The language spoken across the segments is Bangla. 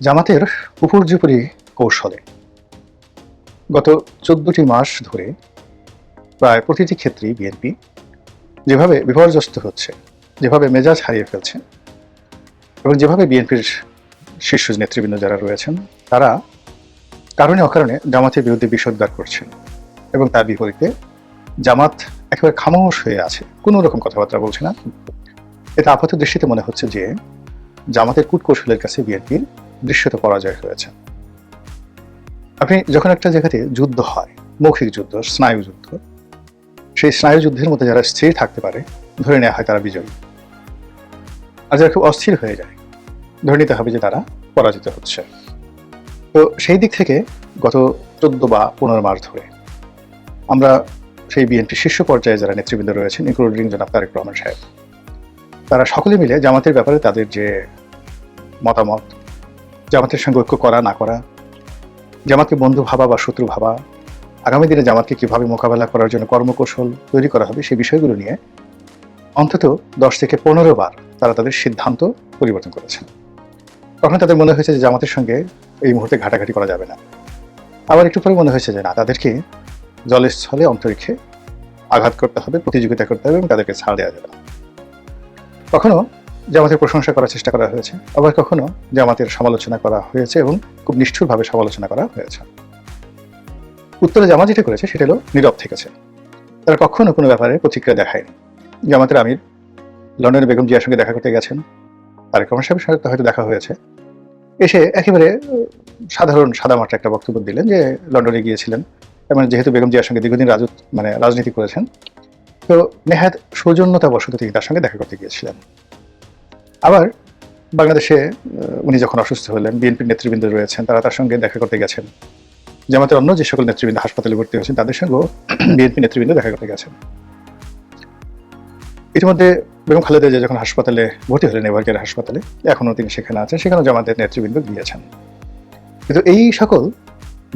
জামাতের উপর্যুপরি কৌশলে গত ১৪টি মাস ধরে প্রায় প্রতিটি ক্ষেত্রেই বিএনপি যেভাবে বিপর্যস্ত হচ্ছে, যেভাবে মেজাজ হারিয়ে ফেলছে এবং যেভাবে বিএনপির শীর্ষ নেতৃবৃন্দ যারা রয়েছেন তারা কারণে অকারণে জামাতের বিরুদ্ধে বিষোদ্গার করছেন এবং তার বিপরীতে জামাত একেবারে খামোশ হয়ে আছে, কোনো রকম কথাবার্তা বলছে না। এটা আপাত দৃষ্টিতে মনে হচ্ছে যে জামাতের কূটকৌশলের কাছে বিএনপির দৃশ্যত পরাজয় হয়েছে। আপনি যখন একটা জায়গাতে যুদ্ধ হয়, মৌখিক যুদ্ধ, স্নায়ু যুদ্ধ, সেই স্নায়ু যুদ্ধের মধ্যে যারা স্থির থাকতে পারে ধরে নেওয়া হয় তারা বিজয়ী, আর যারা খুব অস্থির হয়ে যায় ধরে নিতে হবে যে তারা পরাজিত হচ্ছে। তো সেই দিক থেকে গত ১৪ বা ১৫ মাস ধরে আমরা সেই বিএনপি শীর্ষ পর্যায়ে যারা নেতৃবৃন্দ রয়েছেন, ইনক্লুডিং জনাব তারেক রহমান সাহেব, তারা সকলে মিলে জামাতের ব্যাপারে তাদের যে মতামত, জামাতের সঙ্গে ঐক্য করা না করা, জামাতকে বন্ধু ভাবা বা শত্রু ভাবা, আগামী দিনে জামাতকে কীভাবে মোকাবেলা করার জন্য কর্মকৌশল তৈরি করা হবে, সেই বিষয়গুলো নিয়ে অন্তত ১০ থেকে ১৫ বার তারা তাদের সিদ্ধান্ত পরিবর্তন করেছেন। তখন তাদের মনে হয়েছে যে জামাতের সঙ্গে এই মুহূর্তে ঘাটাঘাটি করা যাবে না। আবার একটু পরে মনে হয়েছে যে না, তাদেরকে জলস্থলে অন্তরিক্ষে আঘাত করতে হবে, প্রতিযোগিতা করতে হবে এবং তাদেরকে ছাড় দেওয়া যাবে না। কখনো জামাতের প্রশংসা করার চেষ্টা করা হয়েছে, আবার কখনো জামাতের সমালোচনা করা হয়েছে এবং খুব নিষ্ঠুরভাবে সমালোচনা করা হয়েছে। উত্তরে জামাত যেটা করেছে সেটা হলো নীরব থেকেছে। তারা কখনো কোনো ব্যাপারে প্রতিক্রিয়া দেখায়নি। জামাতের আমির লন্ডনে বেগম জিয়ার সঙ্গে দেখা করতে গেছেন, তারেক রহমান সাহেবের সাথে হয়তো দেখা হয়েছে, এসে একেবারে সাধারণ সাদামাটা একটা বক্তব্য দিলেন যে লন্ডনে গিয়েছিলেন এবং যেহেতু বেগম জিয়ার সঙ্গে দীর্ঘদিন রাজনীতি করেছেন, তো নেহাত সৌজন্যতাবশত তিনি তার সঙ্গে দেখা করতে গিয়েছিলেন। আবার বাংলাদেশে উনি যখন অসুস্থ হলেন, বিএনপির নেতৃবৃন্দ রয়েছেন, তারা তার সঙ্গে দেখা করতে গেছেন। জামাতের অন্য যে সকল নেতৃবৃন্দ হাসপাতালে ভর্তি হয়েছেন তাদের সঙ্গেও বিএনপি নেতৃবৃন্দ দেখা করতে গেছেন। ইতিমধ্যে বেগম খালেদা জিয়া যখন হাসপাতালে ভর্তি হলেন, এভারকেয়ার হাসপাতালে, এখনও তিনি সেখানে আছেন, সেখানেও জামাতের নেতৃবৃন্দ গিয়েছেন। কিন্তু এই সকল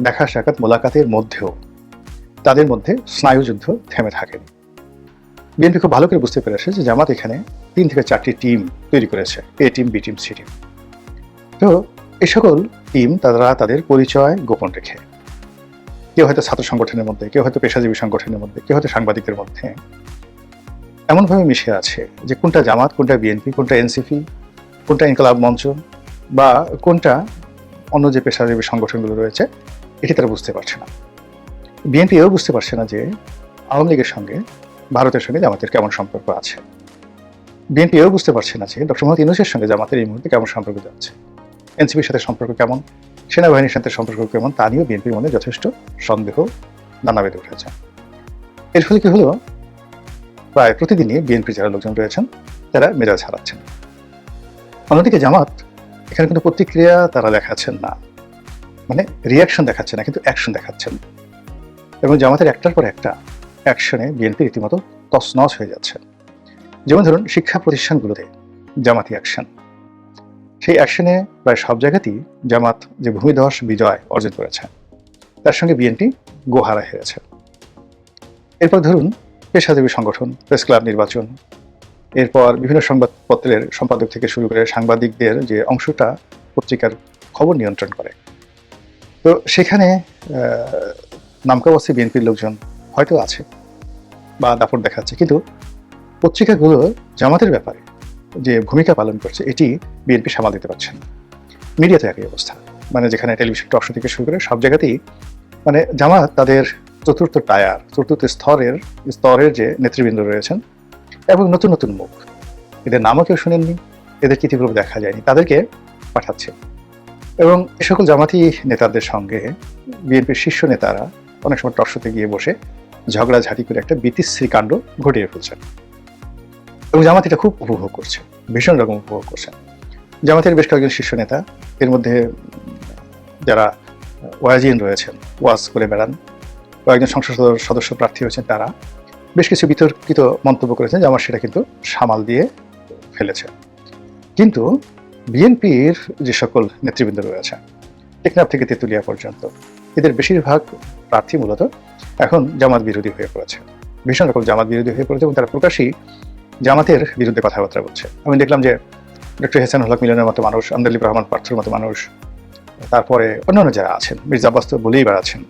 দেখা সাক্ষাৎ মোলাকাতের মধ্যেও তাদের মধ্যে স্নায়ুযুদ্ধ থেমে থাকেনি। বিএনপি খুব ভালো করে বুঝতে পেরেছে যে জামাত এখানে ৩ থেকে ৪টি টিম তৈরি করেছে, A team, B team, C team. তো এই সকল টিম তারা তাদের পরিচয় গোপন রেখে, কেউ হয়তো ছাত্র সংগঠনের মধ্যে, কেউ হয়তো পেশাজীবী সংগঠনের মধ্যে, কেউ হয়তো সাংবাদিকদের মধ্যে এমনভাবে মিশে আছে যে কোনটা জামাত, কোনটা বিএনপি, কোনটা এনসিপি, কোনটা ইনকলাব মঞ্চ বা কোনটা অন্য যে পেশাজীবী সংগঠনগুলো রয়েছে, এটি তারা বুঝতে পারছে না। বিএনপি এও বুঝতে পারছে না যে আওয়ামী লীগের সঙ্গে ভারতের সঙ্গে জামাতের কেমন সম্পর্ক আছে। বিএনপি এও বুঝতে পারছে না যে ডক্টর মোহাম্মদ ইউনূসের সঙ্গে জামাতের এই মুহূর্তে কেমন সম্পর্ক যাচ্ছে, এনসিপির সাথে সম্পর্ক কেমন, সেনাবাহিনীর সাথে সম্পর্ক কেমন, তা নিয়েও বিএনপির মনে যথেষ্ট সন্দেহ দানা বেঁধে উঠেছে। এর ফলে কি হলো, প্রায় প্রতিদিনই বিএনপির যারা লোকজন রয়েছেন তারা মেজাজ হারাচ্ছেন। অন্যদিকে জামাত এখানে কিন্তু প্রতিক্রিয়া তারা দেখাচ্ছেন না, মানে রিয়াকশন দেখাচ্ছে না, কিন্তু অ্যাকশন দেখাচ্ছেন। এবং জামাতের একটার পর একটা অ্যাকশনে বিএনপি রীতিমতো তছনছ হয়ে যাচ্ছে। যেমন ধরুন, শিক্ষা প্রতিষ্ঠানগুলোতে জামাতি অ্যাকশন, সেই অ্যাকশনে প্রায় সব জায়গাতেই জামাত যে ভূমিধস বিজয় অর্জন করেছে, তার সঙ্গে বিএনপি গোহারা হেরেছে। এরপর ধরুন পেশাজীবী সংগঠন, প্রেস ক্লাব নির্বাচন, এরপর বিভিন্ন সংবাদপত্রের সম্পাদক থেকে শুরু করে সাংবাদিকদের যে অংশটা পত্রিকার খবর নিয়ন্ত্রণ করে, তো সেখানে নামকাওয়াস্তে বিএনপির লোকজন হয়তো আছে বা দাপট দেখাচ্ছে, কিন্তু পত্রিকাগুলো জামাতের ব্যাপারে যে ভূমিকা পালন করছে এটি বিএনপি সামাল দিতে পারছে না। মিডিয়াতে একই অবস্থা, মানে যেখানে টেলিভিশন টক শো থেকে শুরু করে সব জায়গাতেই মানে জামাত তাদের চতুর্থ স্তরের যে নেতৃবৃন্দ রয়েছেন এবং নতুন নতুন মুখ, এদের নামও কেউ শুনেননি, এদের ইতিপূর্বে দেখা যায়নি, তাদেরকে পাঠাচ্ছে। এবং এ সকল জামাতি নেতাদের সঙ্গে বিএনপির শীর্ষ নেতারা অনেক সময় টক শোতে গিয়ে বসে ঝগড়াঝাটি করে একটা বিতিশ্রী কাণ্ড ঘটিয়ে ফেলছেন এবং জামাত এটা খুব উপভোগ করছে, ভীষণ রকম উপভোগ করছে। জামাতের বেশ কয়েকজন শীর্ষ নেতা, এর মধ্যে যারা ওয়াজিন রয়েছেন, ওয়াজ করে বেড়ান, কয়েকজন সংসদ সদস্য প্রার্থী হয়েছেন, তারা বেশ কিছু বিতর্কিত মন্তব্য করেছেন, জামাত সেটা কিন্তু সামাল দিয়ে ফেলেছে। কিন্তু বিএনপির যে সকল নেতৃবৃন্দ রয়েছে, টেকনাফ থেকে তেঁতুলিয়া পর্যন্ত, এদের বেশিরভাগ প্রার্থী মূলত এখন জামাত বিরোধী হয়ে পড়েছে, ভীষণ রকম জামাত বিরোধী হয়ে পড়েছে এবং তারা প্রকাশ্যেই জামাতের বিরুদ্ধে কথাবার্তা বলছে। আমি দেখলাম যে ডক্টর হেসানুল হক মিলনের মতো মানুষ, আমদালিব রহমান পার্থর মতো মানুষ, তারপরে অন্যান্য যারা আছেন, মির্জা আব্বাস তো বলেই বেড়াচ্ছেন।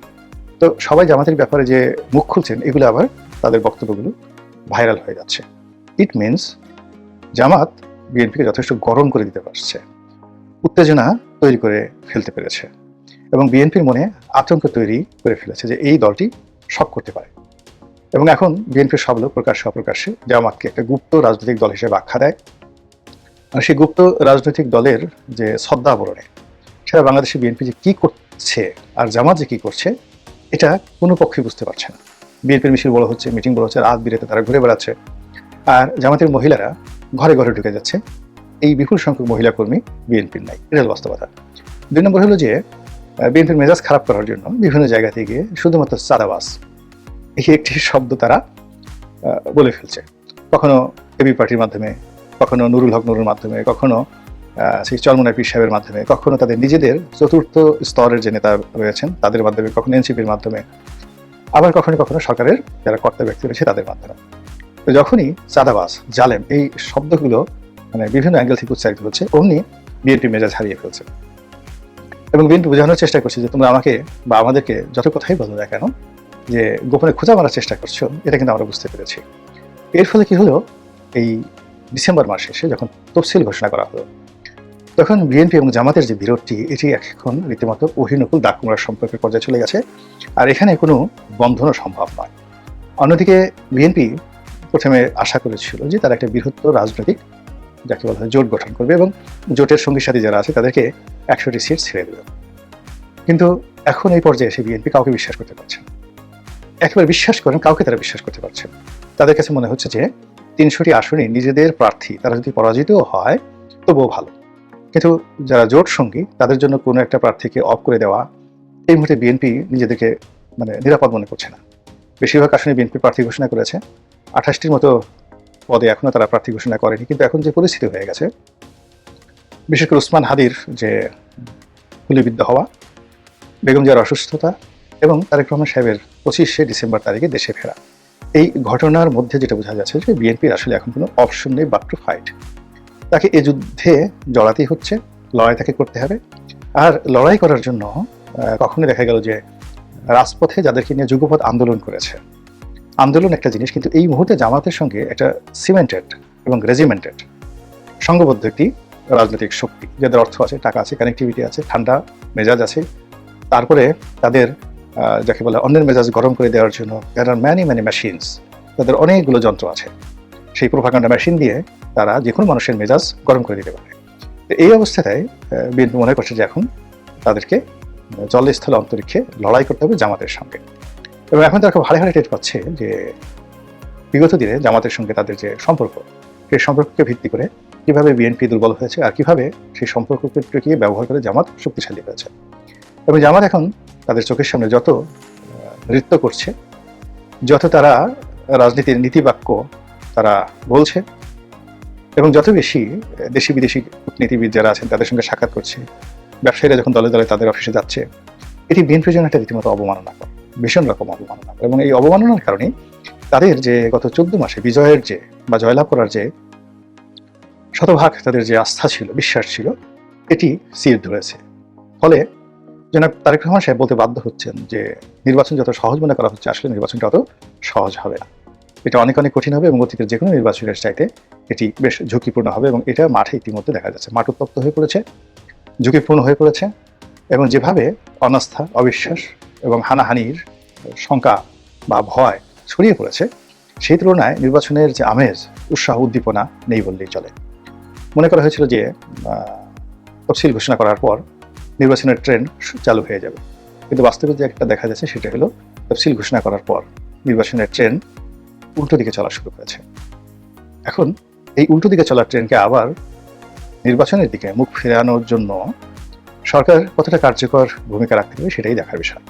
তো সবাই জামাতের ব্যাপারে যে মুখ খুলছেন, এগুলো আবার তাদের বক্তব্যগুলো ভাইরাল হয়ে যাচ্ছে। ইট মিনস জামাত বিএনপিকে যথেষ্ট গরম করে দিতে পারছে, উত্তেজনা তৈরি করে ফেলতে পেরেছে এবং বিএনপির মনে আতঙ্ক তৈরি করে ফেলেছে যে এই দলটি সব করতে পারে। এবং এখন বিএনপির সব লোক প্রকাশ্যে অপ্রকাশ্যে জামাতকে একটা গুপ্ত রাজনৈতিক দল হিসেবে আখ্যা দেয়। আর সেই গুপ্ত রাজনৈতিক দলের যে ছদ্মাবরণে সেটা বাংলাদেশে বিএনপি যে কী করছে আর জামাত যে কী করছে, এটা কোনো পক্ষে বুঝতে পারছে না। বিএনপির মিছিল বড় হচ্ছে, মিটিং বড় হচ্ছে, রাত বিরেতে তারা ঘুরে বেড়াচ্ছে, আর জামাতের মহিলারা ঘরে ঘরে ঢুকে যাচ্ছে। এই বিপুল সংখ্যক মহিলা কর্মী বিএনপির নাই, এটা হল বাস্তবতা। 2 নম্বর হলো যে বিএনপির মেজাজ খারাপ করার জন্য বিভিন্ন জায়গা থেকে শুধুমাত্র চাঁদাবাজ এই একটি শব্দ তারা বলে ফেলছে। কখনো এবি পার্টির মাধ্যমে, কখনো নুরুল হক নুরুর মাধ্যমে, কখনো সেই চরমোনাই পীর সাহেবের মাধ্যমে, কখনো তাদের নিজেদের চতুর্থ স্তরের যে নেতা রয়েছেন তাদের মাধ্যমে, কখনো এনসিপির মাধ্যমে, আবার কখনো কখনো সরকারের যারা কর্তা ব্যক্তি রয়েছে তাদের মাধ্যমে। তো যখনই চাঁদাবাজ, জালেম এই শব্দগুলো মানে বিভিন্ন অ্যাঙ্গেল থেকে উচ্চারিত হচ্ছে, অমনি বিএনপি মেজাজ হারিয়ে ফেলছে এবং বিএনপি বোঝানোর চেষ্টা করছে যে তোমরা আমাকে বা আমাদেরকে যত কথাই বলো না কেন, যে গোপনে খোঁজা মারার চেষ্টা করছো, এটা কিন্তু আমরা বুঝতে পেরেছি। এর ফলে কি হলো, এই ডিসেম্বর মাস শেষে যখন তফসিল ঘোষণা করা হলো, তখন বিএনপি এবং জামাতের যে বিরোধটি, এটি এখন রীতিমতো অহিনকুল দাগ কুমড়ার সম্পর্কের পর্যায়ে চলে গেছে, আর এখানে কোনো বন্ধনও সম্ভব নয়। অন্যদিকে বিএনপি প্রথমে আশা করেছিল যে তারা একটা বৃহত্তর রাজনৈতিক যাকে বলা হয় জোট গঠন করবে এবং জোটের সঙ্গী সাথী যারা আছে তাদেরকে 100টি সিট ছেড়ে দেবে। কিন্তু এখন এই পর্যায়ে এসে বিএনপি কাউকে বিশ্বাস করতে পারছে না। একেবারে বিশ্বাস করেন, কাউকে তারা বিশ্বাস করতে পারছে না। তাদের কাছে মনে হচ্ছে যে 300টি আসনে নিজেদের প্রার্থী তারা যদি পরাজিতও হয় তবুও ভালো, কিন্তু যারা জোট সঙ্গী তাদের জন্য কোনো একটা প্রার্থীকে অফ করে দেওয়া এই মুহূর্তে বিএনপি নিজেদেরকে মানে নিরাপদ মনে করছে না। বেশিরভাগ আসনে বিএনপি প্রার্থী ঘোষণা করেছে, 28টির মতো পদে এখনও তারা প্রার্থী ঘোষণা করেনি। কিন্তু এখন যে পরিস্থিতি হয়ে গেছে, বিশেষ করে ওসমান হাদির যে গুলিবিদ্ধ হওয়া, বেগম জিয়ার অসুস্থতা এবং তারেক রহমান সাহেবের 25শে ডিসেম্বর তারিখে দেশে ফেরা, এই ঘটনার মধ্যে যেটা বোঝা যাচ্ছে যে বিএনপির আসলে এখন কোনো অপশন নেই বাট টু ফাইট। তাকে এই যুদ্ধে জড়াতেই হচ্ছে, লড়াই তাকে করতে হবে। আর লড়াই করার জন্য কখনোই দেখা গেল যে রাজপথে যাদেরকে নিয়ে যুগপৎ আন্দোলন করেছে, আন্দোলন একটা জিনিস, কিন্তু এই মুহূর্তে জামাতের সঙ্গে একটা সিমেন্টেড এবং রেজিমেন্টেড সংঘবদ্ধ একটি রাজনৈতিক শক্তি, যাদের অর্থ আছে, টাকা আছে, কানেক্টিভিটি আছে, ঠান্ডা মেজাজ আছে, তারপরে তাদের যাকে বলে অন্যের মেজাজ গরম করে দেওয়ার জন্য দেয়ার আর ম্যানি মেশিনস, তাদের অনেকগুলো যন্ত্র আছে। সেই প্রোপাগান্ডা মেশিন দিয়ে তারা যে কোনো মানুষের মেজাজ গরম করে দিতে পারে। এই অবস্থায় বিএনপি মনে করছে যে এখন তাদেরকে জলস্থল অন্তরিক্ষে লড়াই করতে হবে জামাতের সঙ্গে। এবং এখন তারা খুব হাড়ে হাড়ে টের পাচ্ছে যে বিগত দিনে জামাতের সঙ্গে তাদের যে সম্পর্ক, সেই সম্পর্ককে ভিত্তি করে কীভাবে বিএনপি দুর্বল হয়েছে আর কীভাবে সেই সম্পর্ককে টিকিয়ে ব্যবহার করে জামাত শক্তিশালী হয়েছে। এবং জামাত এখন তাদের চোখের সামনে যত নৃত্য করছে, যত তারা রাজনীতির নীতিবাক্য তারা বলছে এবং যত বেশি দেশি বিদেশি কূটনীতিবিদ যারা আছেন তাদের সঙ্গে সাক্ষাৎ করছে, ব্যবসায়ীরা যখন দলে দলে তাদের অফিসে যাচ্ছে, এটি বিএনপির জন্য একটা রীতিমতো অবমাননা, ভীষণ রকম অবমাননা। এবং এই অবমাননার কারণে তাদের যে গত 14 মাসে বিজয়ের যে বা জয়লাভ করার যে শতভাগ তাদের যে আস্থা ছিল, বিশ্বাস ছিল, এটি সির ধরেছে। ফলে জনাব তারেক রহমান সাহেব বলতে বাধ্য হচ্ছেন যে নির্বাচন যত সহজ মনে করা হচ্ছে, আসলে নির্বাচনটা অত সহজ হবে না, এটা অনেক অনেক কঠিন হবে এবং অতীতের যে কোনো নির্বাচনের চাইতে এটি বেশ ঝুঁকিপূর্ণ হবে। এবং এটা মাঠে ইতিমধ্যে দেখা যাচ্ছে, মাঠ উত্তপ্ত হয়ে পড়েছে, ঝুঁকিপূর্ণ হয়ে পড়েছে এবং যেভাবে অনাস্থা, অবিশ্বাস এবং হানাহানির শঙ্কা বা ভয় ছড়িয়ে পড়েছে, সেই তুলনায় নির্বাচনের যে আমেজ, উৎসাহ, উদ্দীপনা নেই বললেই চলে। মনে করা হয়েছিল যে তফসিল ঘোষণা করার পর নির্বাচনের ট্রেন্ড চালু হয়ে যাবে, কিন্তু বাস্তবে যে একটা দেখা যাচ্ছে সেটা হলো তফসিল ঘোষণা করার পর নির্বাচনের ট্রেন্ড উল্টো দিকে চলা শুরু করেছে। এখন এই উল্টো দিকে চলা ট্রেনকে আবার নির্বাচনের দিকে মুখ ফেরানোর জন্য সরকার কতটা কার্যকর ভূমিকা রাখতে হবে সেটাই দেখার বিষয়।